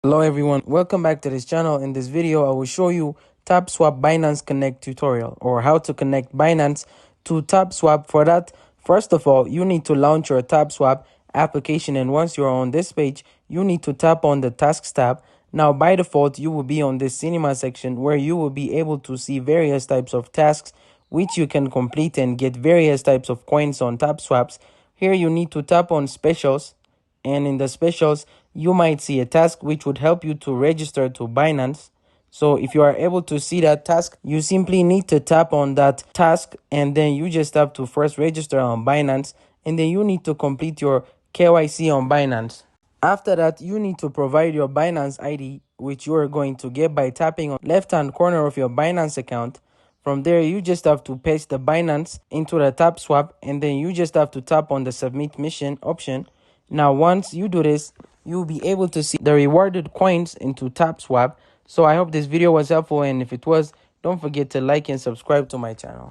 Hello everyone, welcome back to this channel. In this video I will show you Tapswap Binance Connect tutorial, or how to connect Binance to Tapswap. For that, first of all, you need to launch your Tapswap application, and once you're on this page you need to tap on the tasks tab. Now by default you will be on this cinema section where you will be able to see various types of tasks which you can complete and get various types of coins on Tapswaps. Here you need to tap on specials, and in the specials you might see a task which would help you to register to Binance. So if you are able to see that task, you simply need to tap on that task, and then you just have to first register on Binance, and then you need to complete your KYC on Binance. After that, you need to provide your Binance ID, which you are going to get by tapping on left hand corner of your Binance account. From there, you just have to paste the Binance into the Tapswap, and then you just have to tap on the submit mission option. Now, once you do this, you'll be able to see the rewarded coins into Tapswap. So I hope this video was helpful, and if it was, don't forget to like and subscribe to my channel.